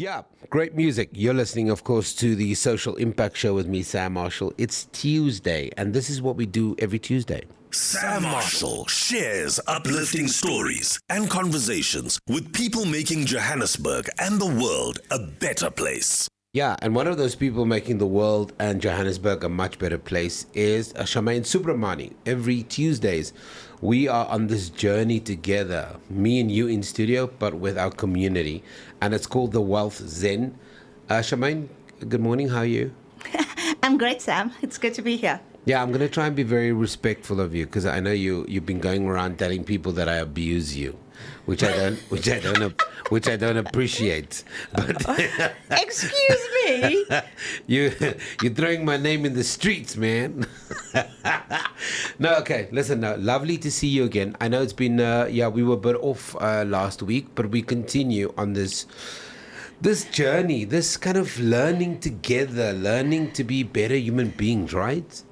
Yeah, great music. You're listening, of course, to the Social Impact Show with me, Sam Marshall. It's Tuesday, and this is what we do every Tuesday. Sam Marshall shares uplifting stories and conversations with people making Johannesburg and the world a better place. Yeah, and one of those people making the world and Johannesburg a much better place is Charmaine Soobramoney. Every Tuesdays, we are on this journey together, me and you in studio, but with our community, and it's called the Wealth Zen. Charmaine, good morning. How are you? I'm great, Sam. It's good to be here. Yeah, I'm going to try and be very respectful of you because I know you've been going around telling people that I abuse you, which I don't appreciate. But Excuse me. you're throwing my name in the streets, man. No, okay. Listen, lovely to see you again. I know it's been we were a bit off last week, but we continue on this journey, this kind of learning together, learning to be better human beings, right?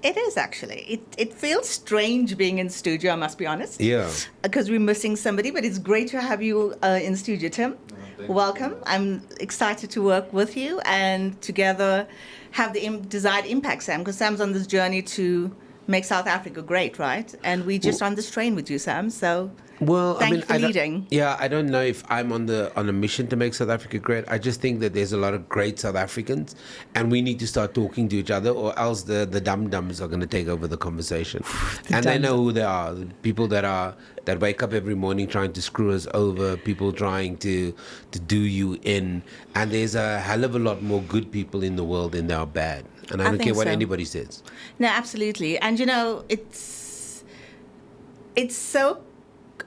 It is actually. It feels strange being in studio, I must be honest. Yeah. Because we're missing somebody, but it's great to have you in studio, Tim. Welcome. I'm excited to work with you and together have the desired impact, Sam, because Sam's on this journey to make South Africa great, right? And we just on this train with you, Sam. So thank you for leading. I don't know if I'm on a mission to make South Africa great. I just think that there's a lot of great South Africans, and we need to start talking to each other, or else the dum-dums are going to take over the conversation. They know who they are. The people that wake up every morning trying to screw us over, people trying to do you in. And there's a hell of a lot more good people in the world than there are bad. And I don't care what anybody says. No, absolutely. And it's so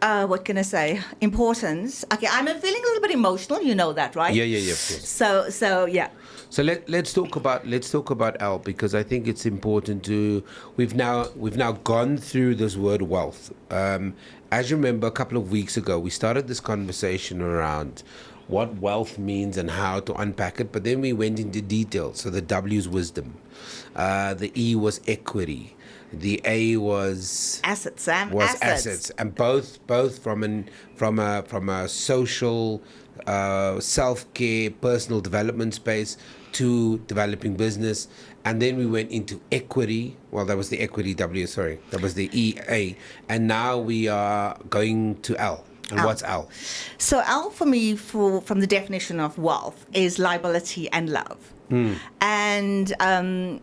what can I say? Important. Okay, I'm feeling a little bit emotional. You know that, right? Yeah, of course. So yeah. So let's talk about Al, because I think it's important to. We've now gone through this word wealth. As you remember, a couple of weeks ago, we started this conversation around what wealth means and how to unpack it, but then we went into detail. So the W is wisdom, the E was equity. The A was assets, Sam. Assets, and both from a social, self-care, personal development space to developing business, and then we went into equity. Well, that was the equity W. Sorry, that was the EA, and now we are going to L. And what's L? So L for me, from the definition of wealth, is liability and love, and.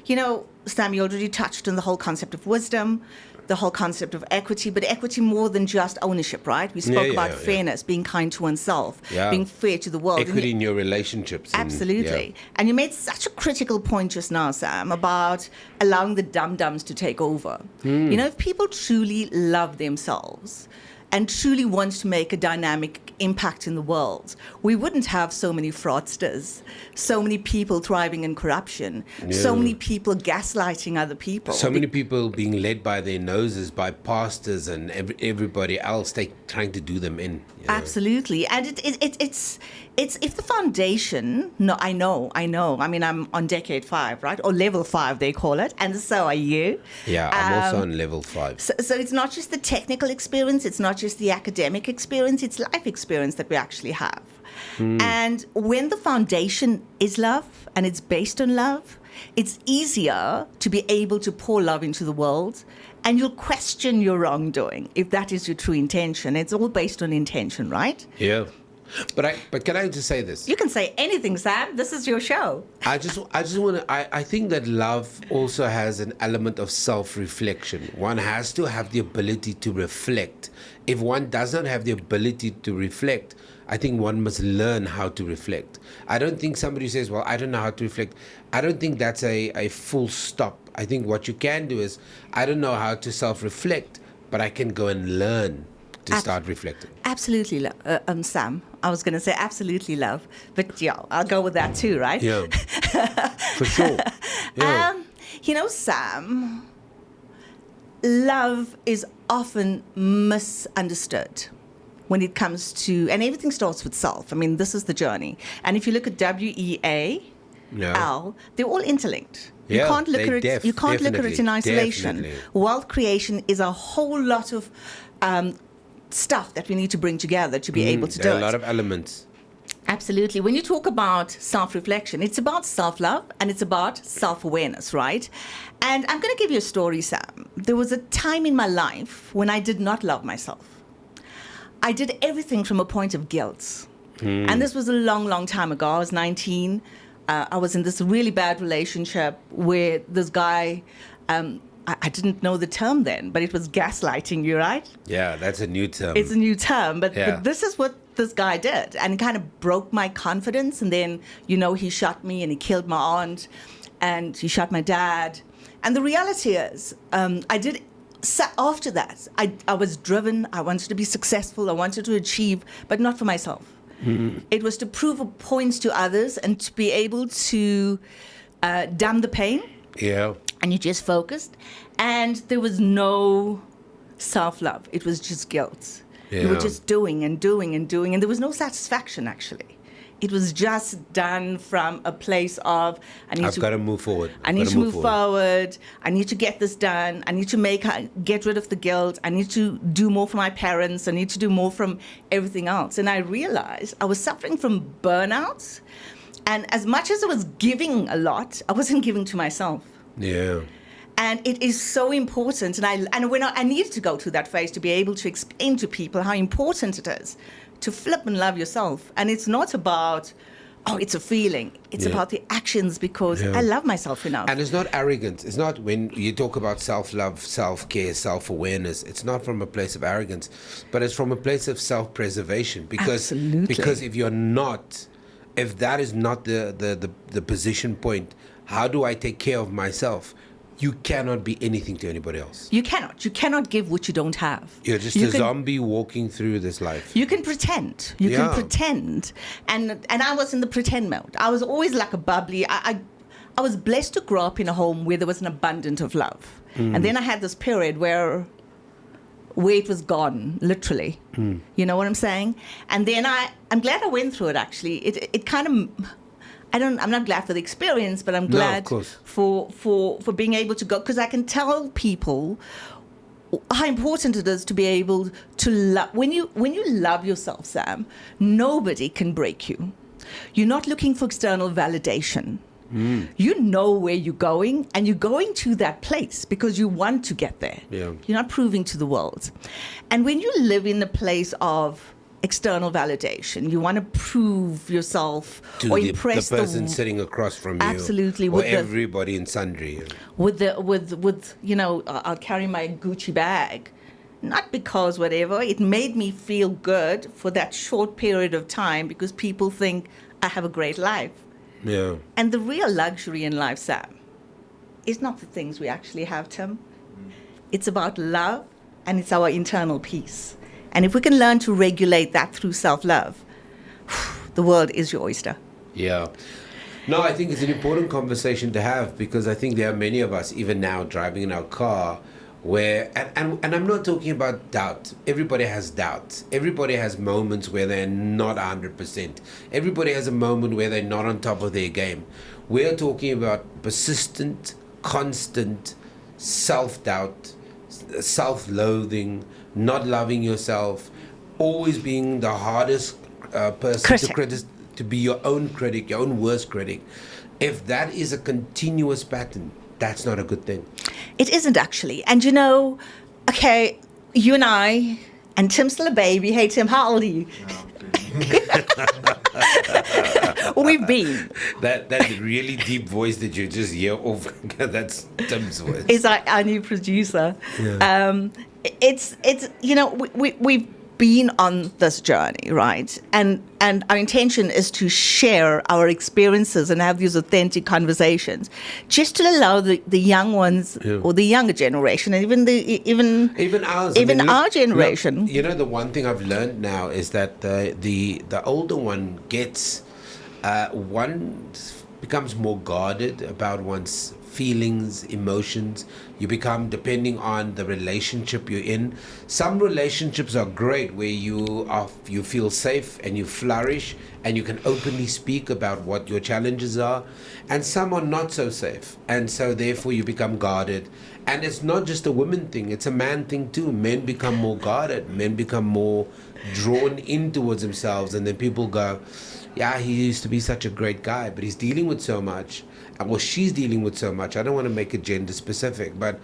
You know, Sam, you already touched on the whole concept of wisdom, the whole concept of equity, but equity more than just ownership, right? We spoke about fairness, being kind to oneself, being fair to the world. Equity in your relationships. Absolutely. And you made such a critical point just now, Sam, about allowing the dum-dums to take over. You know, if people truly love themselves and truly want to make a dynamic impact in the world, we wouldn't have so many fraudsters, so many people thriving in corruption, so many people gaslighting other people. So many people being led by their noses by pastors and everybody else, they trying to do them in. You know? Absolutely. And it's if the foundation, I know. I mean, I'm on decade 5, right? Or level 5, they call it. And so are you. Yeah, I'm also on level 5. So it's not just the technical experience. It's not just the academic experience. It's life experience that we actually have. And when the foundation is love and it's based on love, it's easier to be able to pour love into the world, and you'll question your wrongdoing if that is your true intention. It's all based on intention, right? Yeah. But can I just say this? You can say anything, Sam. This is your show. I just want to. I think that love also has an element of self-reflection. One has to have the ability to reflect. If one does not have the ability to reflect, I think one must learn how to reflect. I don't think somebody says, well, I don't know how to reflect. I don't think that's a full stop. I think what you can do is, I don't know how to self-reflect, but I can go and learn to start reflecting. Absolutely, Sam. I was going to say absolutely love, but yeah, I'll go with that too, right? Yeah, for sure. Yeah. You know, Sam, love is often misunderstood when it comes to, and everything starts with self. I mean, this is the journey. And if you look at WEAL, they're all interlinked. You can't look at it. You can't look at it in isolation. Definitely. Wealth creation is a whole lot of stuff that we need to bring together to be able to do There are it. a lot of elements. Absolutely. When you talk about self-reflection, it's about self-love and it's about self-awareness, right? And I'm going to give you a story, Sam. There was a time in my life when I did not love myself. I did everything from a point of guilt. And this was a long, long time ago. I was 19. I was in this really bad relationship where this guy, I didn't know the term then, but it was gaslighting you, right? Yeah, that's a new term. It's a new term, but Yeah. this is what this guy did. And it kind of broke my confidence. And then, he shot me and he killed my aunt and he shot my dad. And the reality is, after that, I was driven. I wanted to be successful. I wanted to achieve, but not for myself. It was to prove a point to others and to be able to numb the pain. Yeah. And you just focused. And there was no self-love. It was just guilt. You were Yeah. just doing and doing and doing. And there was no satisfaction, actually. It was just done from a place of, I've got to move forward. I need to move forward. I need to get this done. I need to get rid of the guilt. I need to do more for my parents. I need to do more from everything else. And I realized I was suffering from burnout. And as much as I was giving a lot, I wasn't giving to myself. Yeah. And it is so important. And when I needed to go through that phase to be able to explain to people how important it is to flip and love yourself. And it's not about, it's a feeling. It's about the actions because I love myself enough. And it's not arrogance. It's not when you talk about self-love, self-care, self-awareness. It's not from a place of arrogance, but it's from a place of self-preservation. Absolutely. Because if that is not the position point, how do I take care of myself? You cannot be anything to anybody else. You cannot. You cannot give what you don't have. You're just a zombie walking through this life. You can pretend. You can pretend. And I was in the pretend mode. I was always like a bubbly. I was blessed to grow up in a home where there was an abundance of love. And then I had this period where it was gone, literally. You know what I'm saying? And then I'm glad I went through it, actually. It kind of... I'm not glad for the experience, but I'm glad for being able to go, because I can tell people how important it is to be able to love. When you love yourself, Sam, nobody can break you. You're not looking for external validation. You know where you're going, and you're going to that place because you want to get there. Yeah. You're not proving to the world. And when you live in a place of external validation, you want to prove yourself To or the impress person sitting across from you. Absolutely, Or everybody in sundry. with I'll carry my Gucci bag, not because whatever. It made me feel good for that short period of time because people think I have a great life. Yeah. And the real luxury in life, Sam, is not the things we actually have, Tim. It's about love and it's our internal peace. And if we can learn to regulate that through self-love, the world is your oyster. Yeah. No, I think it's an important conversation to have because I think there are many of us, even now, driving in our car where, and I'm not talking about doubt. Everybody has doubts. Everybody has moments where they're not 100%. Everybody has a moment where they're not on top of their game. We're talking about persistent, constant self-doubt, self-loathing, not loving yourself, always being the hardest person to be your own critic, your own worst critic. If that is a continuous pattern, that's not a good thing. It isn't actually. And okay, you and I, and Tim's still a baby. Hey, Tim, how old are you? We've been. That really deep voice that you just hear over, that's Tim's voice. It's our new producer. Yeah. We've been on this journey, right? And our intention is to share our experiences and have these authentic conversations, just to allow the young ones or the younger generation, and even ours, our generation. The one thing I've learned now is that the older one gets one becomes more guarded about one's feelings, emotions. You become depending on the relationship you're in. Some relationships are great where you feel safe and you flourish and you can openly speak about what your challenges are, and some are not so safe, and so therefore you become guarded. And it's not just a women thing, it's a man thing too. Men become more guarded, men become more drawn in towards themselves, and then people go, yeah, he used to be such a great guy, but he's dealing with so much, well, she's dealing with so much. I don't want to make it gender specific, but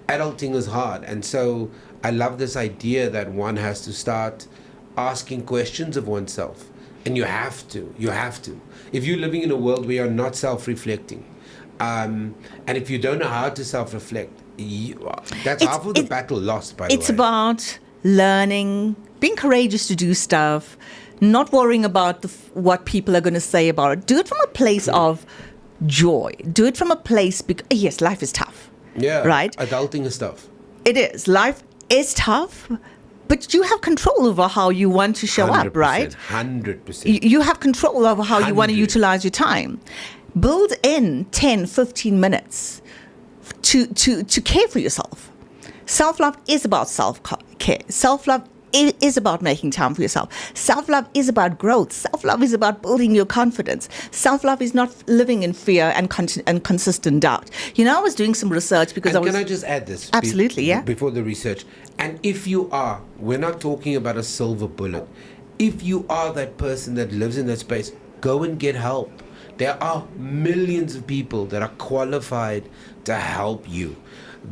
adulting is hard. And so I love this idea that one has to start asking questions of oneself. And you have to. If you're living in a world where you're not self-reflecting, and if you don't know how to self-reflect, that's half of the battle lost, by the way. It's about learning, being courageous to do stuff, not worrying about what people are going to say about it. Do it from a place of joy. Do it from a place, yes, life is tough. Yeah, right? Adulting is tough. It is. Life is tough, but you have control over how you want to show up, right? 100%. You have control over how you want to 100. utilize your time. Build in 10, 15 minutes to care for yourself. Self-love is about self-care. Self-love is about making time for yourself. Self-love is about growth. Self-love is about building your confidence. Self-love is not living in fear and consistent doubt. You know, I was doing some research because Can I just add this? Absolutely, yeah. Before the research. And if you are, we're not talking about a silver bullet. If you are that person that lives in that space, go and get help. There are millions of people that are qualified to help you.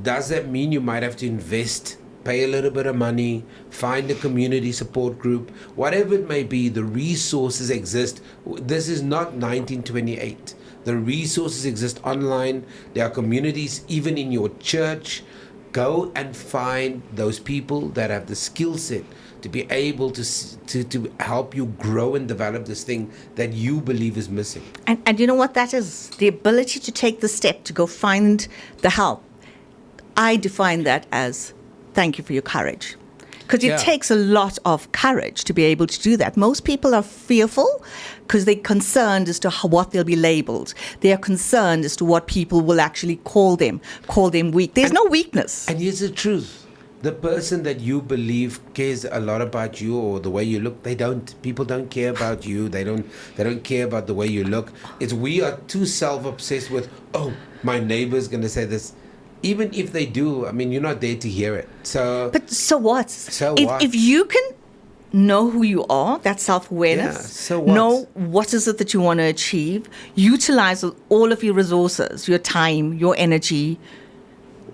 Does that mean you might have to invest, pay a little bit of money, find a community support group, whatever it may be? The resources exist. This is not 1928. The resources exist online. There are communities even in your church. Go and find those people that have the skill set to be able to help you grow and develop this thing that you believe is missing. And you know what that is? The ability to take the step to go find the help. I define that as thank you for your courage. Because it takes a lot of courage to be able to do that. Most people are fearful because they're concerned as to what they'll be labeled. They are concerned as to what people will actually call them weak. There's no weakness. And here's the truth. The person that you believe cares a lot about you or the way you look, they don't. People don't care about you. They don't care about the way you look. We are too self-obsessed with, oh, my neighbor's going to say this. Even if they do, I mean, you're not there to hear it. But so what? What? If you can know who you are, that self-awareness, so what? know what is it that you want to achieve, utilize all of your resources, your time, your energy,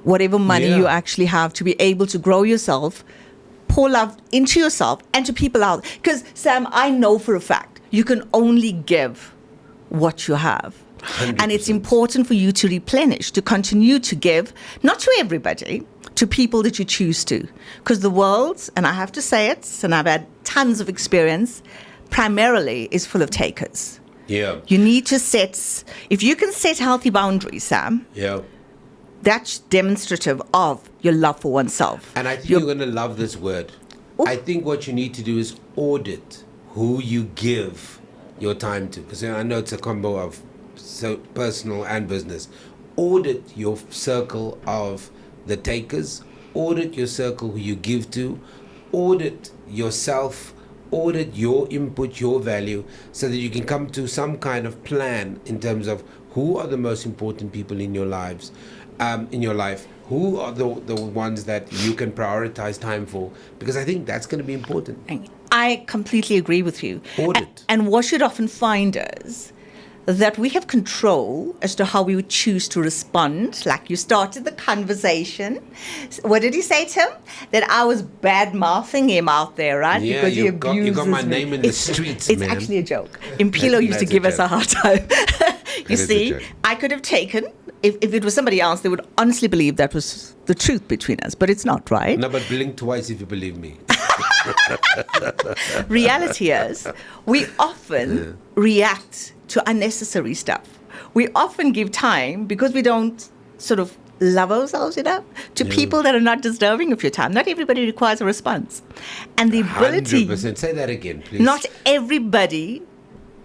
whatever money you actually have to be able to grow yourself, pour love into yourself and to people out. Because, Sam, I know for a fact you can only give what you have. 100%. And it's important for you to replenish, to continue to give, not to everybody, to people that you choose to. Because the world, and I have to say it, and I've had tons of experience, primarily is full of takers. Yeah. You need to if you can set healthy boundaries, Sam, that's demonstrative of your love for oneself. And I think you're going to love this word. Ooh. I think what you need to do is audit who you give your time to. Because I know it's a combo of personal and business. Audit your circle of the takers. Audit your circle who you give to. Audit yourself. Audit your input, your value, so that you can come to some kind of plan in terms of who are the most important people in your lives. In your life, who are the ones that you can prioritize time for? Because I think that's going to be important. I completely agree with you. Audit. And what you'd often find is that we have control as to how we would choose to respond. Like you started the conversation. What did he say, Tim? That I was bad-mouthing him out there, right? Yeah, because you got my name in the streets, it's man. It's actually a joke. Impilo used to give us a hard time. You see, I could have taken, if it was somebody else, they would honestly believe that was the truth between us. But it's not, right? No, but blink twice if you believe me. Reality is, we often react to unnecessary stuff. We often give time because we don't sort of love ourselves enough to people that are not deserving of your time. Not everybody requires a response. And the ability... 100%. Say that again, please. Not everybody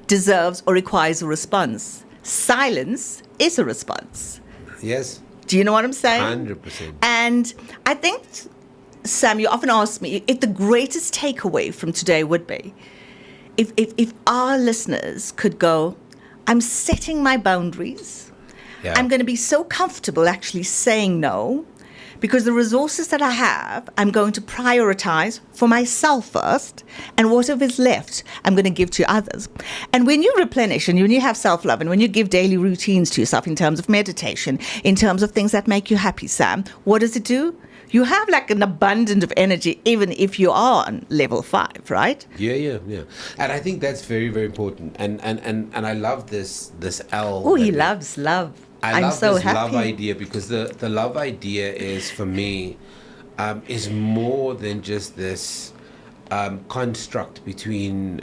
deserves or requires a response. Silence is a response. Yes. Do you know what I'm saying? 100%. And I think, Sam, you often ask me if the greatest takeaway from today would be if our listeners could go, I'm setting my boundaries. Yeah. I'm going to be so comfortable actually saying no, because the resources that I have, I'm going to prioritize for myself first, and whatever is left, I'm going to give to others. And when you replenish and when you have self-love and when you give daily routines to yourself in terms of meditation, in terms of things that make you happy, Sam, what does it do? You have like an abundance of energy, even if you are on level 5, right? Yeah. And I think that's very, very important. And I love this L. Oh, he loves love. I I'm love so this happy. love idea, because the love idea is, for me, is more than just this construct between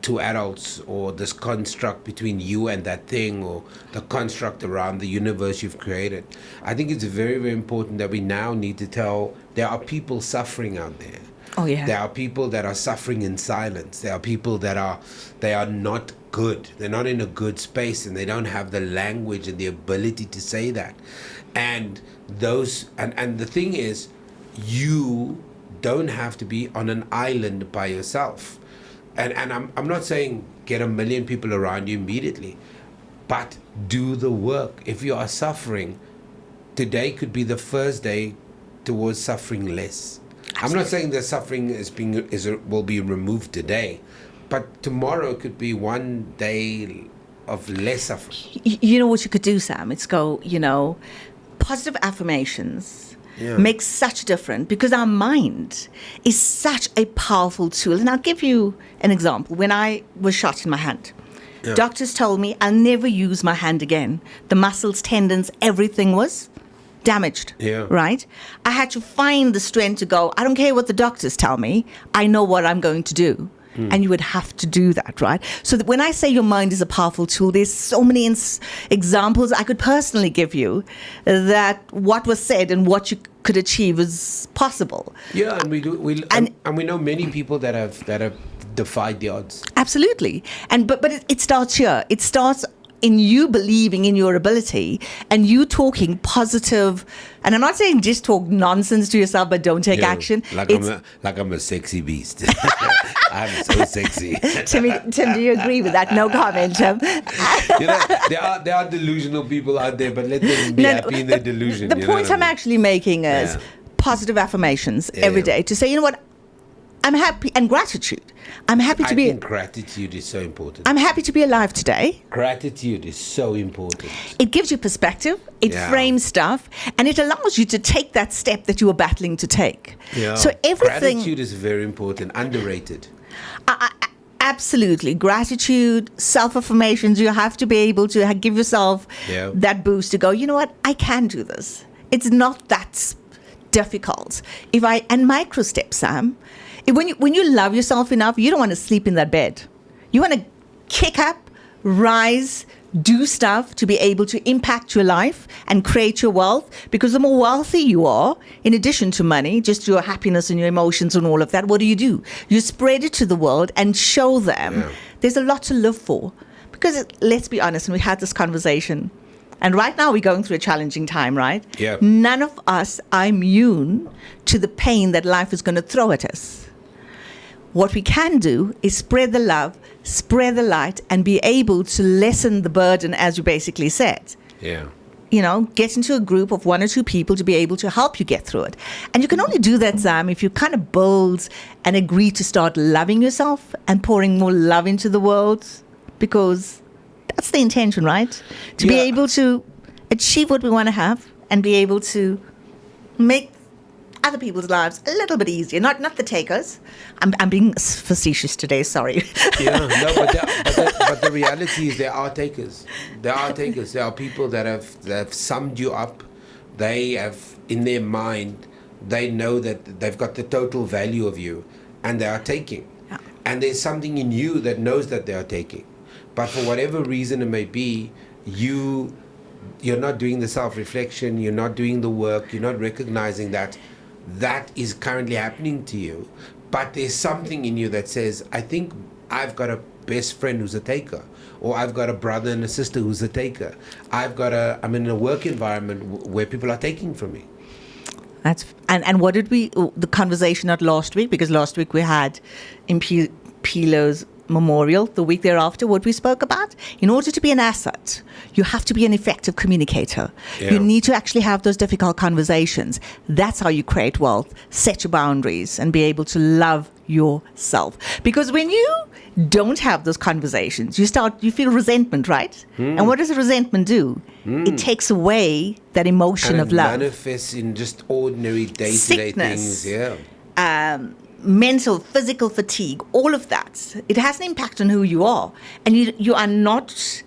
two adults, or this construct between you and that thing, or the construct around the universe you've created. I think it's very, very important that we now need to tell there are people suffering out there. Oh, yeah. There are people that are suffering in silence. There are people that they are not good. They're not in a good space, and they don't have the language and the ability to say that. And the thing is, you don't have to be on an island by yourself. And I'm not saying get 1 million people around you immediately, but do the work. If you are suffering, today could be the first day towards suffering less. I'm not saying that suffering will be removed today, but tomorrow could be one day of less suffering. You know what you could do, Sam? It's go, positive affirmations. Yeah. Makes such a difference, because our mind is such a powerful tool. And I'll give you an example. When I was shot in my hand, doctors told me I'll never use my hand again. The muscles, tendons, everything was damaged. Yeah. Right? I had to find the strength to go, I don't care what the doctors tell me. I know what I'm going to do. And you would have to do that, right? So that when I say your mind is a powerful tool, there's so many examples I could personally give you that what was said and what you could achieve is possible. Yeah, and we know many people that have defied the odds. Absolutely, but it starts here. It starts in you believing in your ability and you talking positive. And I'm not saying just talk nonsense to yourself, but don't take action. Like I'm a sexy beast. I'm so sexy. Tim, do you agree with that? No comment, Tim. There are delusional people out there, but let them be happy in their delusion. The point I'm actually making is positive affirmations every day to say, you know what, I'm happy, and gratitude. I think gratitude is so important. I'm happy to be alive today. Gratitude is so important. It gives you perspective, it frames stuff, and it allows you to take that step that you were battling to take. Yeah. So everything. Gratitude is very important, underrated. Absolutely. Gratitude, self-affirmations, you have to be able to give yourself that boost to go, you know what, I can do this. It's not that difficult. And micro steps, Sam. When you love yourself enough, you don't want to sleep in that bed. You want to kick up, rise, do stuff to be able to impact your life and create your wealth. Because the more wealthy you are, in addition to money, just your happiness and your emotions and all of that, what do? You spread it to the world and show them there's a lot to live for. Because let's be honest, and we had this conversation, and right now we're going through a challenging time, right? Yeah. None of us are immune to the pain that life is going to throw at us. What we can do is spread the love, spread the light, and be able to lessen the burden, as you basically said. Yeah. Get into a group of 1 or 2 people to be able to help you get through it. And you can only do that, Sam, if you kind of build and agree to start loving yourself and pouring more love into the world, because that's the intention, right? To be able to achieve what we want to have and be able to make other people's lives a little bit easier, not the takers. I'm being facetious today, sorry. But the reality is there are takers. There are people that have summed you up. They have, in their mind, they know that they've got the total value of you, and they are taking. Yeah. And there's something in you that knows that they are taking. But for whatever reason it may be, you're not doing the self-reflection, you're not doing the work, you're not recognizing that is currently happening to you. But there's something in you that says, I think I've got a best friend who's a taker, or I've got a brother and a sister who's a taker. I'm in a work environment where people are taking from me. And what did the conversation not last week, because last week we had in Pilo's memorial, the week thereafter, what we spoke about, in order to be an asset, you have to be an effective communicator. Yeah. You need to actually have those difficult conversations. That's how you create wealth, set your boundaries, and be able to love yourself. Because when you don't have those conversations, you feel resentment, right? And what does the resentment do? It takes away that emotion of love. And it manifests in just ordinary day-to-day things. Yeah. Mental, physical fatigue, all of that. It has an impact on who you are. And you are not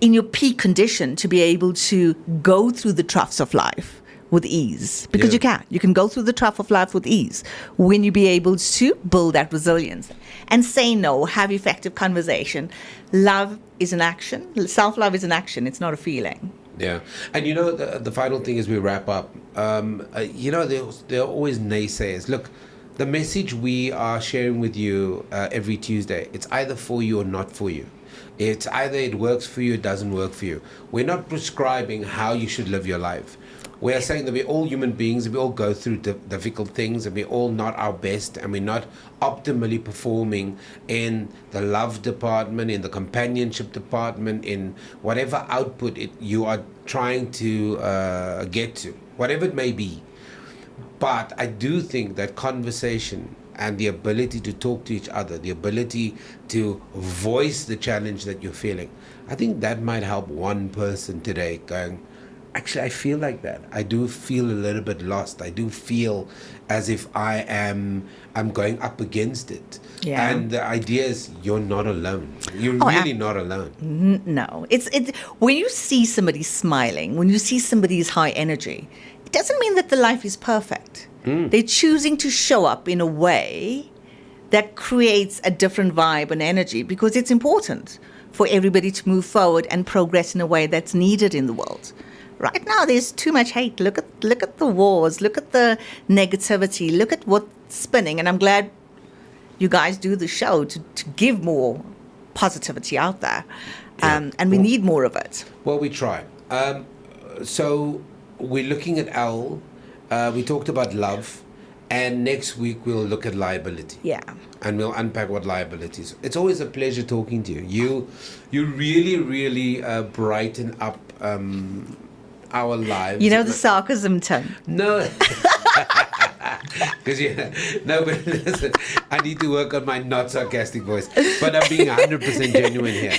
in your peak condition to be able to go through the troughs of life with ease. Because you can. You can go through the trough of life with ease when you be able to build that resilience. And say no, have effective conversation. Love is an action. Self-love is an action. It's not a feeling. Yeah. And the final thing as we wrap up, there are always naysayers. Look, the message we are sharing with you every Tuesday, it's either for you or not for you. It's either it works for you, it doesn't work for you. We're not prescribing how you should live your life. We are saying that we're all human beings, and we all go through difficult things, and we're all not our best, and we're not optimally performing in the love department, in the companionship department, in whatever output you are trying to get to, whatever it may be. But I do think that conversation and the ability to talk to each other, the ability to voice the challenge that you're feeling, I think that might help one person today going, actually, I feel like that. I do feel a little bit lost. I do feel as if I'm going up against it. Yeah. And the idea is you're not alone. You're really not alone. No. It's when you see somebody smiling, when you see somebody's high energy, it doesn't mean that the life is perfect. They're choosing to show up in a way that creates a different vibe and energy, because it's important for everybody to move forward and progress in a way that's needed in the world. Right now, there's too much hate. Look at the wars. Look at the negativity. Look at what's spinning. And I'm glad you guys do the show to give more positivity out there. And we need more of it. Well, we try. So we're looking at L. We talked about love. And next week, we'll look at liability. Yeah. And we'll unpack what liability is. It's always a pleasure talking to you. You really, really brighten up our lives. You know the sarcasm, Tim? No. But listen, I need to work on my not sarcastic voice. But I'm being 100% genuine here.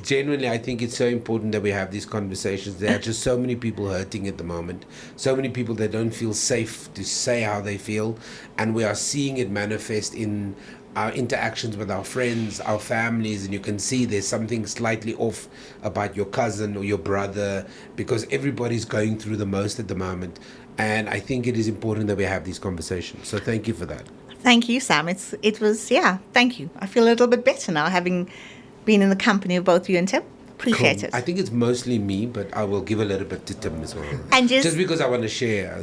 Genuinely, I think it's so important that we have these conversations. There are just so many people hurting at the moment. So many people that don't feel safe to say how they feel. And we are seeing it manifest in our interactions with our friends, our families, and you can see there's something slightly off about your cousin or your brother, because everybody's going through the most at the moment. And I think it is important that we have these conversations. So thank you for that. Thank you, Sam. It was, thank you. I feel a little bit better now, having been in the company of both you and Tim. Appreciate it. I think it's mostly me, but I will give a little bit to Tim as well. And just because I want to share.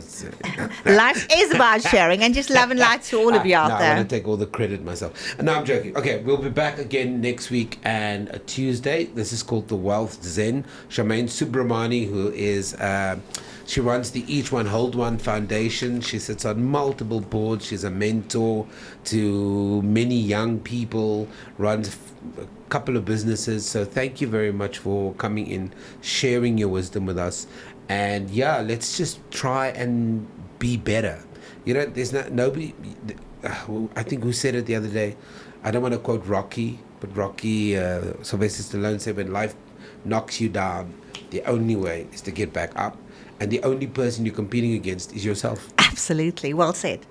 Life is about sharing, and just love and light to all of you out there. I want to take all the credit myself. No, I'm joking. Okay, we'll be back again next week and a Tuesday. This is called the Wealth Zen. Charmaine Soobramoney, who is... she runs the Each One Hold One Foundation. She sits on multiple boards. She's a mentor to many young people, runs a couple of businesses. So thank you very much for coming in, sharing your wisdom with us. And let's just try and be better. There's nobody, I think who said it the other day, I don't want to quote Rocky, but Rocky, Sylvester Stallone said, when life knocks you down, the only way is to get back up. And the only person you're competing against is yourself. Absolutely. Well said.